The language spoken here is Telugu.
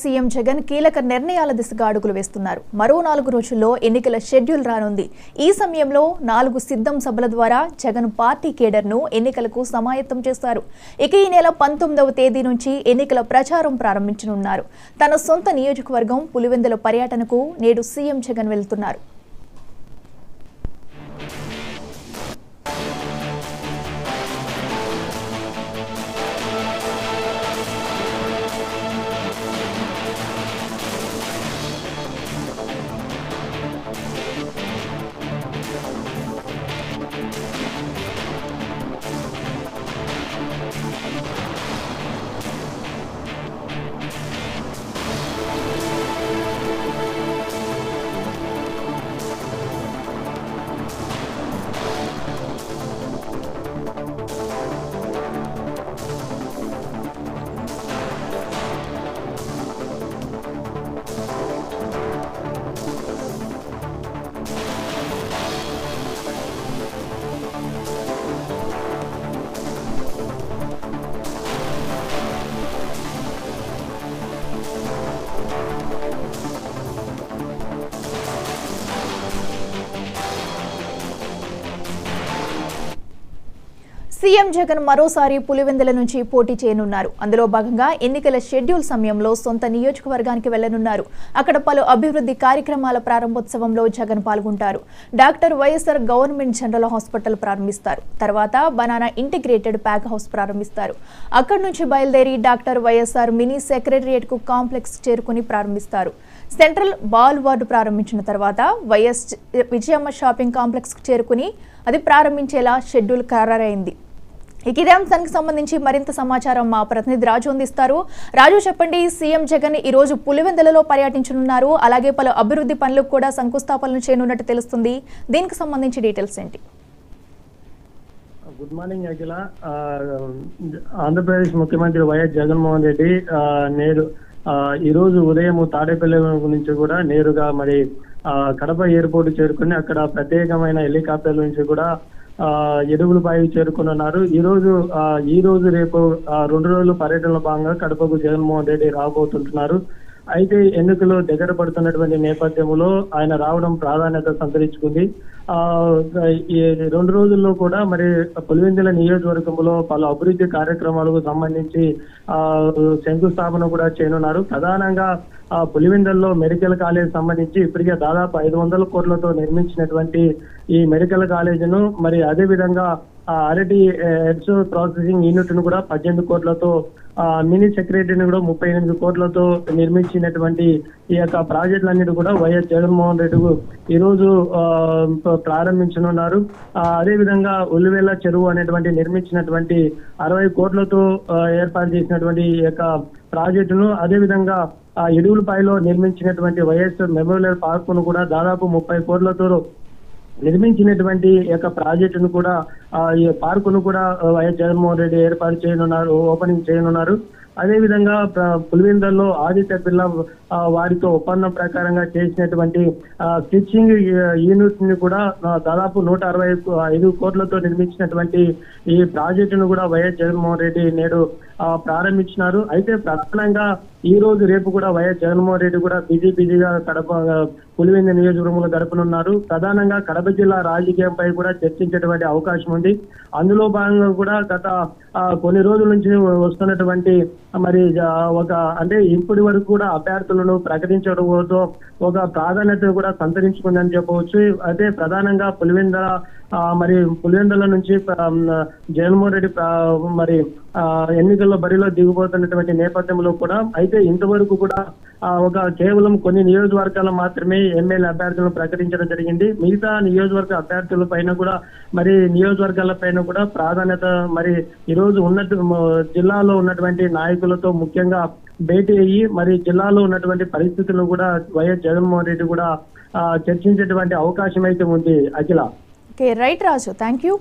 సీఎం జగన్ కీలక నిర్ణయాల దిశగా అడుగులు వేస్తున్నారు. మరో 4 రోజుల్లో ఎన్నికల షెడ్యూల్ రానుంది. ఈ సమయంలో 4 సిద్ధం సభల ద్వారా జగన్ పార్టీ కేడర్ను ఎన్నికలకు సమాయత్తం చేస్తారు. ఇక ఈ నెల 19వ తేదీ నుంచి ఎన్నికల ప్రచారం ప్రారంభించనున్నారు. తన సొంత నియోజకవర్గం పులివెందుల పర్యటనకు నేడు సీఎం జగన్ వెళ్తున్నారు. సీఎం జగన్ మరోసారి పులివెందుల నుంచి పోటీ చేయనున్నారు. అందులో భాగంగా ఎన్నికల షెడ్యూల్ సమయంలో సొంత నియోజకవర్గానికి వెళ్లనున్నారు. అక్కడ పలు అభివృద్ధి కార్యక్రమాల ప్రారంభోత్సవంలో జగన్ పాల్గొంటారు. Doctor YSR government general hospital ప్రారంభిస్తారు. తర్వాత బనానా ఇంటిగ్రేటెడ్ ప్యాక్ హౌస్ ప్రారంభిస్తారు. అక్కడి నుంచి బయలుదేరి డాక్టర్ వైఎస్ఆర్ మినీ సెక్రటరియట్ కు కాంప్లెక్స్ చేరుకుని ప్రారంభిస్తారు. సెంట్రల్ బాల్ వార్డు ప్రారంభించిన తర్వాత వైఎస్ విజయమ్మ షాపింగ్ కాంప్లెక్స్ కు చేరుకుని అది ప్రారంభించేలా షెడ్యూల్ ఖరారైంది. ఇదే అంశానికి సంబంధించి మరింత సమాచారం మా ప్రతినిధి రాజు అందిస్తారు. రాజు, చెప్పండి, సీఎం జగన్ ఈ రోజు పులివెందులలో పర్యటించనున్నారు. అలాగే పలు అభివృద్ధి పనులకు కూడా శంకుస్థాపనలు చేయనున్నట్టు తెలుస్తుంది. దీనికి సంబంధించి డీటెయిల్స్ ఏంటి? గుడ్ మార్నింగ్ అఖిల. ఆంధ్రప్రదేశ్ ముఖ్యమంత్రి వైఎస్ జగన్మోహన్ రెడ్డి నేడు ఈ రోజు ఉదయం తాడేపల్లి నుంచి కూడా నేరుగా మరి కడప ఎయిర్పోర్ట్ చేరుకుని అక్కడ ప్రత్యేకమైన హెలికాప్టర్ల నుంచి కూడా ఎడుగులపైకి చేరుకున్నారు. ఈ రోజు రేపు 2 రోజుల పర్యటనలో భాగంగా కడపకు జగన్మోహన్ రెడ్డి రాబోతుంటున్నారు. అయితే ఎన్నికలు దగ్గర పడుతున్నటువంటి నేపథ్యంలో ఆయన రావడం ప్రాధాన్యత సంతరించుకుంది. ఈ 2 రోజుల్లో కూడా మరి పులివెందుల నియోజకవర్గంలో పలు అభివృద్ధి కార్యక్రమాలకు సంబంధించి శంకుస్థాపన కూడా చేయనున్నారు. ప్రధానంగా పులివెందుల్లో మెడికల్ కాలేజ్ సంబంధించి ఇప్పటికే దాదాపు 500 కోట్లతో నిర్మించినటువంటి ఈ మెడికల్ కాలేజీను మరి అదే విధంగా అరటి హెడ్స్ ప్రాసెసింగ్ యూనిట్ ను కూడా 18 కోట్లతో, మినీ సెక్రటరీని కూడా 38 కోట్లతో నిర్మించినటువంటి ఈ యొక్క ప్రాజెక్టులన్నిటి కూడా వైఎస్ జగన్మోహన్ రెడ్డి ఈ రోజు ప్రారంభించనున్నారు. అదే విధంగా ఉల్లివేల చెరువు అనేటువంటి నిర్మించినటువంటి 60 కోట్లతో ఏర్పాటు చేసినటువంటి ఈ యొక్క ప్రాజెక్టును, అదే విధంగా ఇడుగులపైలో నిర్మించినటువంటి వైఎస్ మెమోరియల్ పార్క్ ను కూడా దాదాపు 30 కోట్లతో నిర్మించినటువంటి యొక్క ప్రాజెక్టును కూడా ఈ పార్కును కూడా వైఎస్ జగన్మోహన్ రెడ్డి ఏర్పాటు చేయనున్నారు, ఓపెనింగ్ చేయనున్నారు. అదే విధంగా పులివెందుల్లో ఆదిత్య బిర్లా వారితో ఒప్పందం ప్రకారంగా చేసినటువంటి స్టిచ్చింగ్ యూనిట్ ని కూడా దాదాపు 165 కోట్లతో నిర్మించినటువంటి ఈ ప్రాజెక్టును కూడా వైఎస్ జగన్మోహన్ రెడ్డి నేడు ప్రారంభించినారు. అయితే ప్రధానంగా ఈ రోజు రేపు కూడా వైఎస్ జగన్మోహన్ రెడ్డి కూడా బిజీగా కడప పులివెందు నియోజకవర్గంలో గడపనున్నారు. ప్రధానంగా కడప జిల్లా రాజకీయంపై కూడా చర్చించేటువంటి అవకాశం ఉంది. అందులో భాగంగా కూడా గత కొన్ని రోజుల నుంచి వస్తున్నటువంటి మరి అంటే ఇప్పటి వరకు కూడా అభ్యర్థులను ప్రకటించడంతో ఒక ప్రాధాన్యత కూడా సంతరించుకుందని చెప్పవచ్చు. అయితే ప్రధానంగా పులివెందుల నుంచి జగన్మోహన్ రెడ్డి మరి ఎన్నికల్లో బరిలో దిగిపోతున్నటువంటి నేపథ్యంలో కూడా అయితే ఇంతవరకు కూడా కేవలం కొన్ని నియోజకవర్గాలు మాత్రమే ఎమ్మెల్యే అభ్యర్థులను ప్రకటించడం జరిగింది. మిగతా నియోజకవర్గ అభ్యర్థుల పైన కూడా నియోజకవర్గాల పైన కూడా ప్రాధాన్యత ఈ రోజు జిల్లాలో ఉన్నటువంటి నాయకులతో ముఖ్యంగా భేటీ అయ్యి జిల్లాలో ఉన్నటువంటి పరిస్థితులను కూడా వైఎస్ జగన్మోహన్ రెడ్డి కూడా చర్చించేటువంటి అవకాశం అయితే ఉంది. Akhila. Right Raju, thank you.